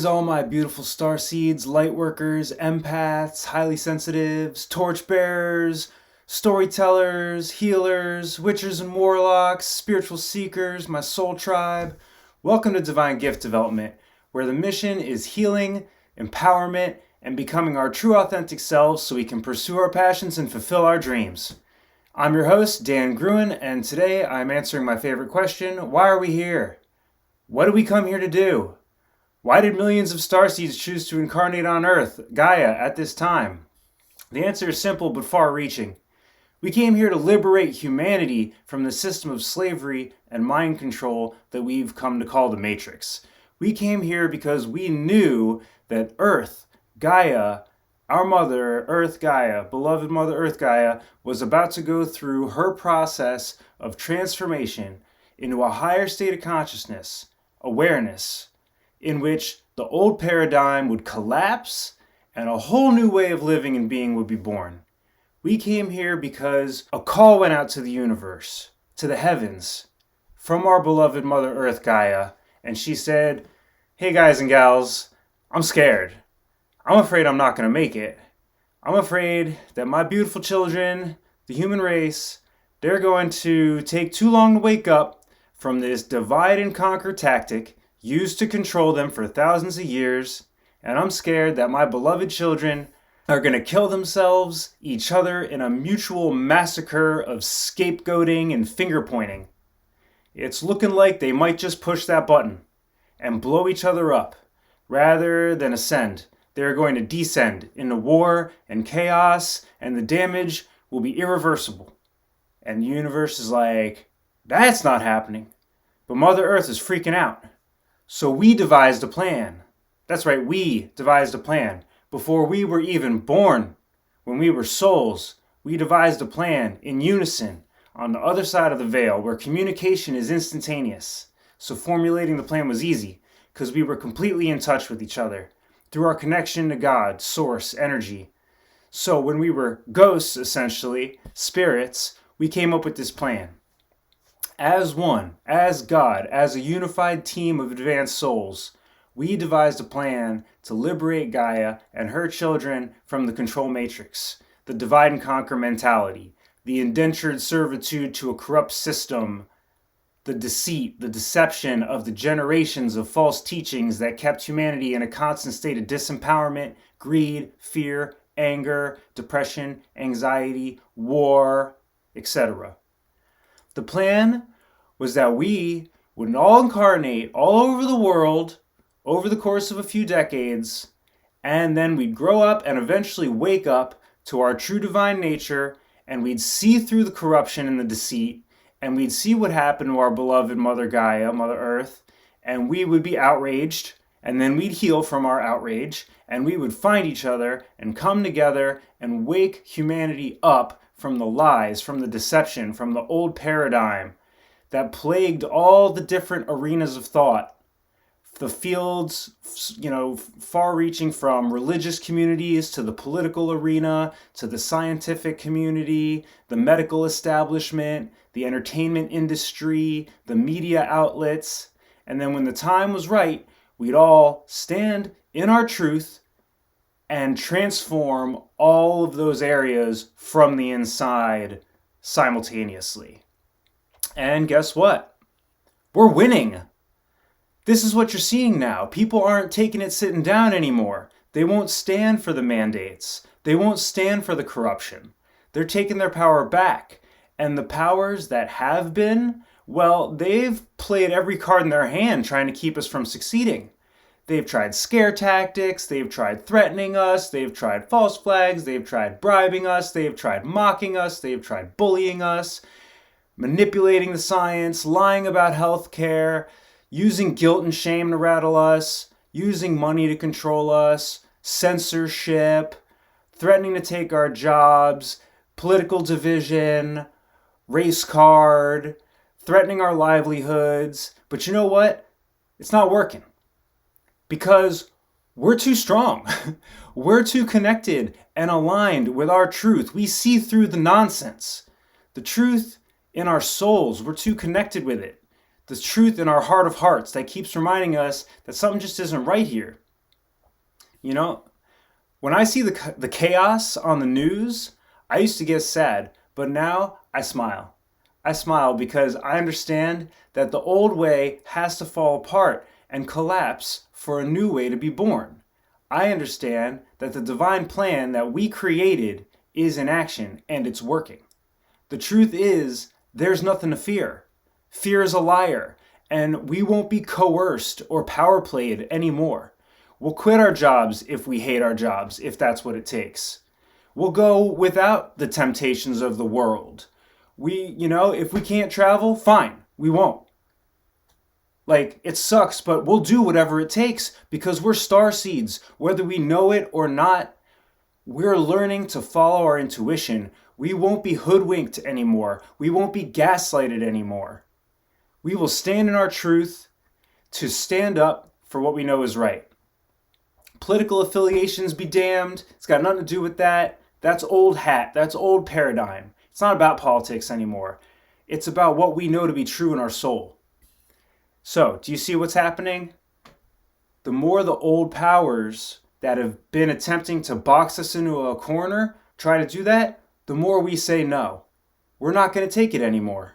all my beautiful starseeds, lightworkers, empaths, highly sensitives, torchbearers, storytellers, healers, witchers and warlocks, spiritual seekers, my soul tribe. Welcome to Divine Gift Development, where the mission is healing, empowerment, and becoming our true authentic selves so we can pursue our passions and fulfill our dreams. I'm your host, Dan Gruen, and today I'm answering my favorite question: why are we here? What did we come here to do? Why did millions of starseeds choose to incarnate on Earth, Gaia, at this time? The answer is simple but far-reaching. We came here to liberate humanity from the system of slavery and mind control that we've come to call the Matrix. We came here because we knew that Earth, Gaia, our Mother Earth Gaia, beloved Mother Earth Gaia, was about to go through her process of transformation into a higher state of consciousness, awareness, in which the old paradigm would collapse and a whole new way of living and being would be born. We came here because a call went out to the universe, to the heavens, from our beloved Mother Earth Gaia, and she said, "Hey guys and gals, I'm scared. I'm afraid I'm not going to make it. I'm afraid that my beautiful children, the human race, they're going to take too long to wake up from this divide and conquer tactic used to control them for thousands of years, and I'm scared that my beloved children are going to kill themselves, each other, in a mutual massacre of scapegoating and finger-pointing. It's looking like they might just push that button and blow each other up. Rather than ascend, they're going to descend into war and chaos, and the damage will be irreversible." And the universe is like, that's not happening. But Mother Earth is freaking out. So we devised a plan. That's right, we devised a plan. Before we were even born, when we were souls, we devised a plan in unison on the other side of the veil where communication is instantaneous. So formulating the plan was easy because we were completely in touch with each other through our connection to God, source, energy. So when we were ghosts, essentially, spirits, we came up with this plan. As one, as God, as a unified team of advanced souls, we devised a plan to liberate Gaia and her children from the control matrix, the divide and conquer mentality, the indentured servitude to a corrupt system, the deceit, the deception of the generations of false teachings that kept humanity in a constant state of disempowerment, greed, fear, anger, depression, anxiety, war, etc. The plan was that we would all incarnate all over the world over the course of a few decades, and then we'd grow up and eventually wake up to our true divine nature, and we'd see through the corruption and the deceit, and we'd see what happened to our beloved Mother Gaia, Mother Earth, and we would be outraged, and then we'd heal from our outrage, and we would find each other and come together and wake humanity up from the lies, from the deception, from the old paradigm that plagued all the different arenas of thought. The fields, far-reaching from religious communities to the political arena, to the scientific community, the medical establishment, the entertainment industry, the media outlets. And then when the time was right, we'd all stand in our truth and transform all of those areas from the inside simultaneously. And guess what? We're winning. This is what you're seeing now. People aren't taking it sitting down anymore. They won't stand for the mandates. They won't stand for the corruption. They're taking their power back. And the powers that have been, well, they've played every card in their hand trying to keep us from succeeding. They've tried scare tactics, they've tried threatening us, they've tried false flags, they've tried bribing us, they've tried mocking us, they've tried bullying us, manipulating the science, lying about healthcare, using guilt and shame to rattle us, using money to control us, censorship, threatening to take our jobs, political division, race card, threatening our livelihoods. But you know what? It's not working. Because we're too strong. We're too connected and aligned with our truth. We see through the nonsense. The truth in our souls, we're too connected with it. The truth in our heart of hearts that keeps reminding us that something just isn't right here. You know, when I see the chaos on the news, I used to get sad, but now I smile. I smile because I understand that the old way has to fall apart and collapse for a new way to be born. I understand that the divine plan that we created is in action and it's working. The truth is, there's nothing to fear. Fear is a liar, and we won't be coerced or power played anymore. We'll quit our jobs if we hate our jobs, if that's what it takes. We'll go without the temptations of the world. If we can't travel, fine, we won't. Like, it sucks, but we'll do whatever it takes because we're starseeds. Whether we know it or not, we're learning to follow our intuition. We won't be hoodwinked anymore. We won't be gaslighted anymore. We will stand in our truth to stand up for what we know is right. Political affiliations be damned. It's got nothing to do with that. That's old hat. That's old paradigm. It's not about politics anymore. It's about what we know to be true in our soul. So, do you see what's happening? The more the old powers that have been attempting to box us into a corner try to do that, the more we say no. We're not going to take it anymore.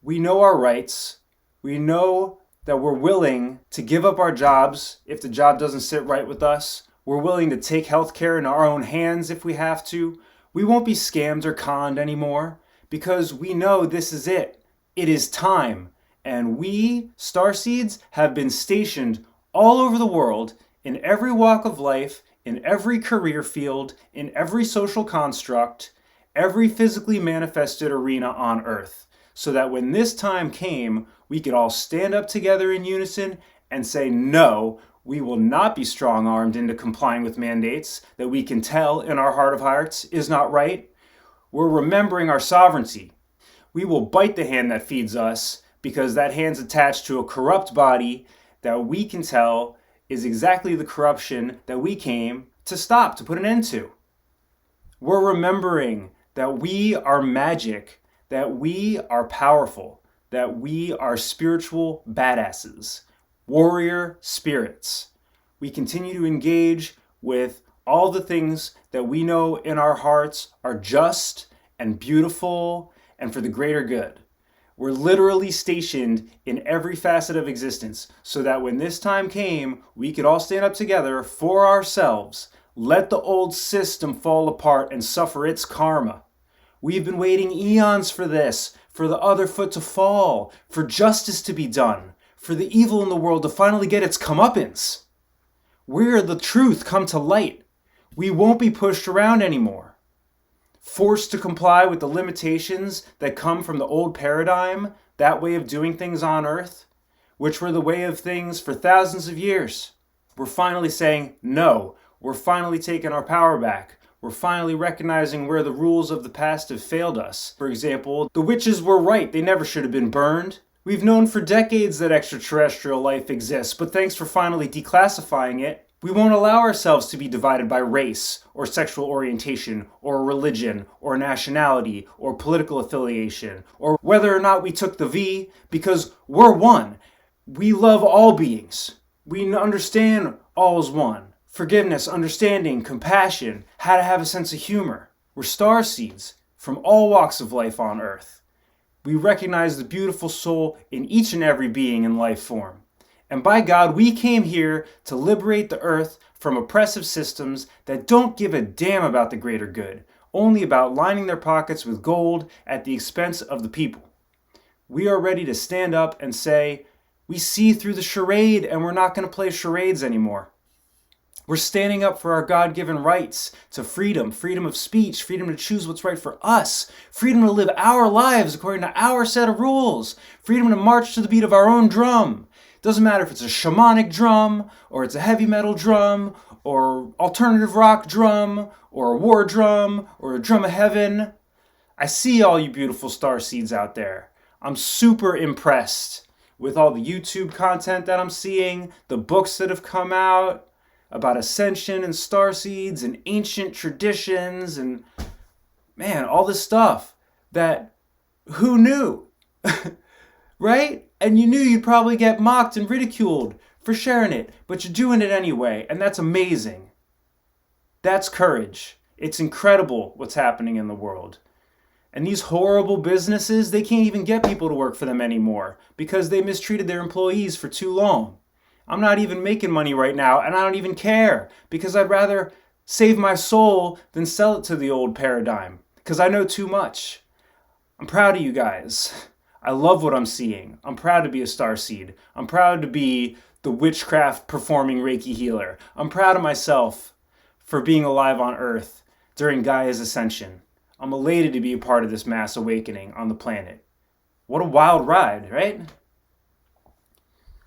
We know our rights. We know that we're willing to give up our jobs if the job doesn't sit right with us. We're willing to take healthcare in our own hands if we have to. We won't be scammed or conned anymore because we know this is it. It is time. And we, starseeds, have been stationed all over the world in every walk of life, in every career field, in every social construct, every physically manifested arena on Earth, so that when this time came, we could all stand up together in unison and say, no, we will not be strong-armed into complying with mandates that we can tell in our heart of hearts is not right. We're remembering our sovereignty. We will bite the hand that feeds us because that hand's attached to a corrupt body that we can tell is exactly the corruption that we came to stop, to put an end to. We're remembering that we are magic, that we are powerful, that we are spiritual badasses, warrior spirits. We continue to engage with all the things that we know in our hearts are just and beautiful and for the greater good. We're literally stationed in every facet of existence so that when this time came, we could all stand up together for ourselves, let the old system fall apart and suffer its karma. We've been waiting eons for this, for the other foot to fall, for justice to be done, for the evil in the world to finally get its comeuppance. We're the truth come to light. We won't be pushed around anymore. Forced to comply with the limitations that come from the old paradigm, that way of doing things on Earth, which were the way of things for thousands of years. We're finally saying no. We're finally taking our power back. We're finally recognizing where the rules of the past have failed us. For example, the witches were right. They never should have been burned. We've known for decades that extraterrestrial life exists, but thanks for finally declassifying it, we won't allow ourselves to be divided by race, or sexual orientation, or religion, or nationality, or political affiliation, or whether or not we took the V, because we're one. We love all beings. We understand all is one. Forgiveness, understanding, compassion, how to have a sense of humor. We're starseeds from all walks of life on Earth. We recognize the beautiful soul in each and every being in life form. And by God, we came here to liberate the earth from oppressive systems that don't give a damn about the greater good, only about lining their pockets with gold at the expense of the people. We are ready to stand up and say, we see through the charade and we're not going to play charades anymore. We're standing up for our God-given rights to freedom, freedom of speech, freedom to choose what's right for us, freedom to live our lives according to our set of rules, freedom to march to the beat of our own drum. Doesn't matter if it's a shamanic drum, or it's a heavy metal drum, or alternative rock drum, or a war drum, or a drum of heaven. I see all you beautiful starseeds out there. I'm super impressed with all the YouTube content that I'm seeing, the books that have come out about ascension and starseeds and ancient traditions and, man, all this stuff that who knew? Right? And you knew you'd probably get mocked and ridiculed for sharing it, but you're doing it anyway, and that's amazing. That's courage. It's incredible what's happening in the world. And these horrible businesses, they can't even get people to work for them anymore because they mistreated their employees for too long. I'm not even making money right now, and I don't even care because I'd rather save my soul than sell it to the old paradigm because I know too much. I'm proud of you guys. I love what I'm seeing. I'm proud to be a starseed. I'm proud to be the witchcraft performing Reiki healer. I'm proud of myself for being alive on Earth during Gaia's ascension. I'm elated to be a part of this mass awakening on the planet. What a wild ride, right?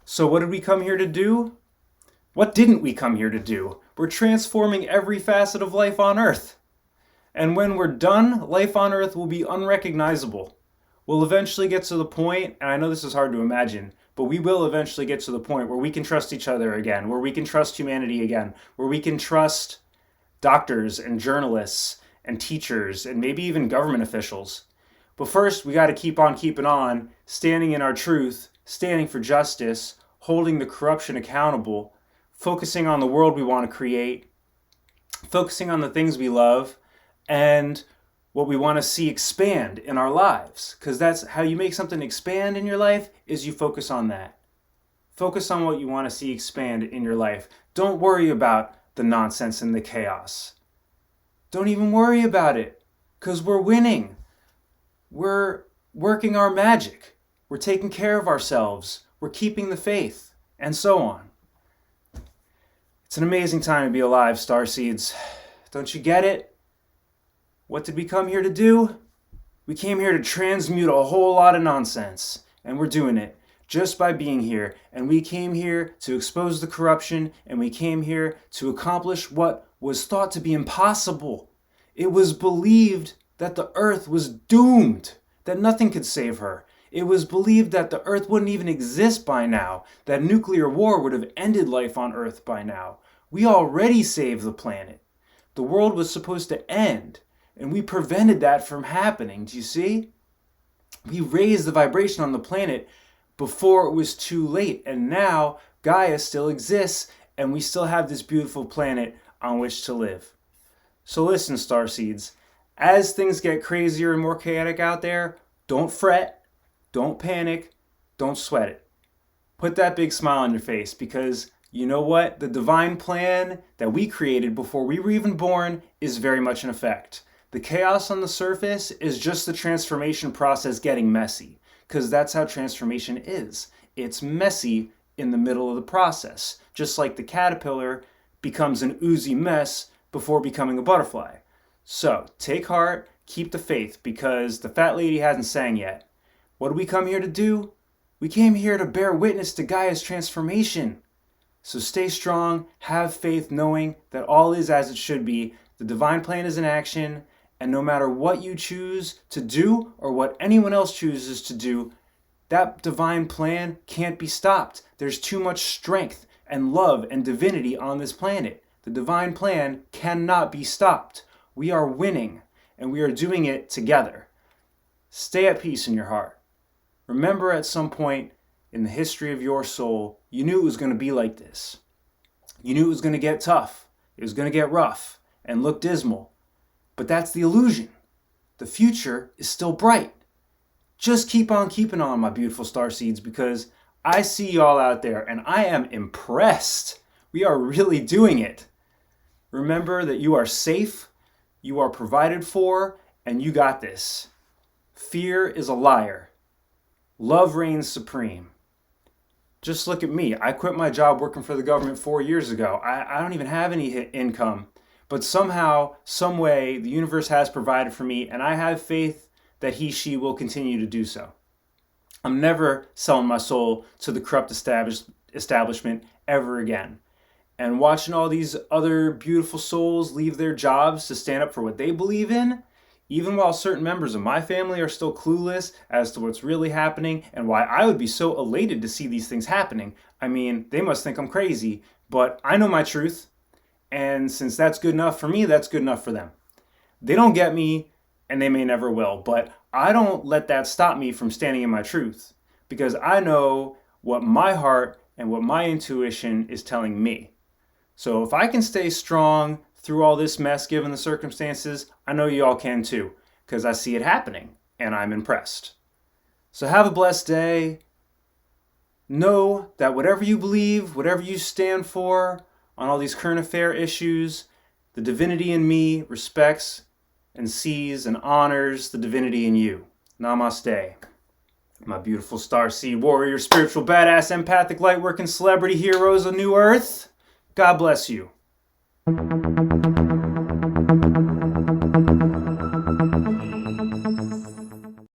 So what did we come here to do? What didn't we come here to do? We're transforming every facet of life on Earth. And when we're done, life on Earth will be unrecognizable. We'll eventually get to the point, and I know this is hard to imagine, but we will eventually get to the point where we can trust each other again, where we can trust humanity again, where we can trust doctors and journalists and teachers and maybe even government officials. But first, we got to keep on keeping on, standing in our truth, standing for justice, holding the corruption accountable, focusing on the world we want to create, focusing on the things we love, and what we want to see expand in our lives. Because that's how you make something expand in your life, is you focus on that. Focus on what you want to see expand in your life. Don't worry about the nonsense and the chaos. Don't even worry about it, because we're winning. We're working our magic. We're taking care of ourselves. We're keeping the faith, and so on. It's an amazing time to be alive, starseeds. Don't you get it? What did we come here to do? We came here to transmute a whole lot of nonsense, and we're doing it just by being here. And we came here to expose the corruption, and we came here to accomplish what was thought to be impossible. It was believed that the earth was doomed, that nothing could save her. It was believed that the earth wouldn't even exist by now, that nuclear war would have ended life on earth by now. We already saved the planet. The world was supposed to end, and we prevented that from happening. Do you see? We raised the vibration on the planet before it was too late, and now Gaia still exists, and we still have this beautiful planet on which to live. So listen, starseeds, as things get crazier and more chaotic out there, don't fret, don't panic, don't sweat it. Put that big smile on your face, because you know what? The divine plan that we created before we were even born is very much in effect. The chaos on the surface is just the transformation process getting messy, because that's how transformation is. It's messy in the middle of the process, just like the caterpillar becomes an oozy mess before becoming a butterfly. So take heart, keep the faith, because the fat lady hasn't sang yet. What did we come here to do? We came here to bear witness to Gaia's transformation. So stay strong, have faith, knowing that all is as it should be. The divine plan is in action, and no matter what you choose to do or what anyone else chooses to do, that divine plan can't be stopped. There's too much strength and love and divinity on this planet. The divine plan cannot be stopped. We are winning, and we are doing it together. Stay at peace in your heart. Remember, at some point in the history of your soul, you knew it was going to be like this. You knew it was going to get tough. It was going to get rough and look dismal. But that's the illusion. The future is still bright. Just keep on keeping on, my beautiful starseeds, because I see y'all out there, and I am impressed. We are really doing it. Remember that you are safe, you are provided for, and you got this. Fear is a liar. Love reigns supreme. Just look at me. I quit my job working for the government 4 years ago. I don't even have any income. But somehow, some way, the universe has provided for me, and I have faith that he, she will continue to do so. I'm never selling my soul to the corrupt establishment ever again. And watching all these other beautiful souls leave their jobs to stand up for what they believe in, even while certain members of my family are still clueless as to what's really happening and why I would be so elated to see these things happening. I mean, they must think I'm crazy, but I know my truth. And since that's good enough for me, that's good enough for them. They don't get me, and they may never will, but I don't let that stop me from standing in my truth, because I know what my heart and what my intuition is telling me. So if I can stay strong through all this mess given the circumstances, I know you all can too, because I see it happening and I'm impressed. So have a blessed day. Know that whatever you believe, whatever you stand for on all these current affair issues, the divinity in me respects and sees and honors the divinity in you. Namaste. My beautiful starseed warrior, spiritual badass, empathic, lightworking celebrity heroes of New Earth. God bless you.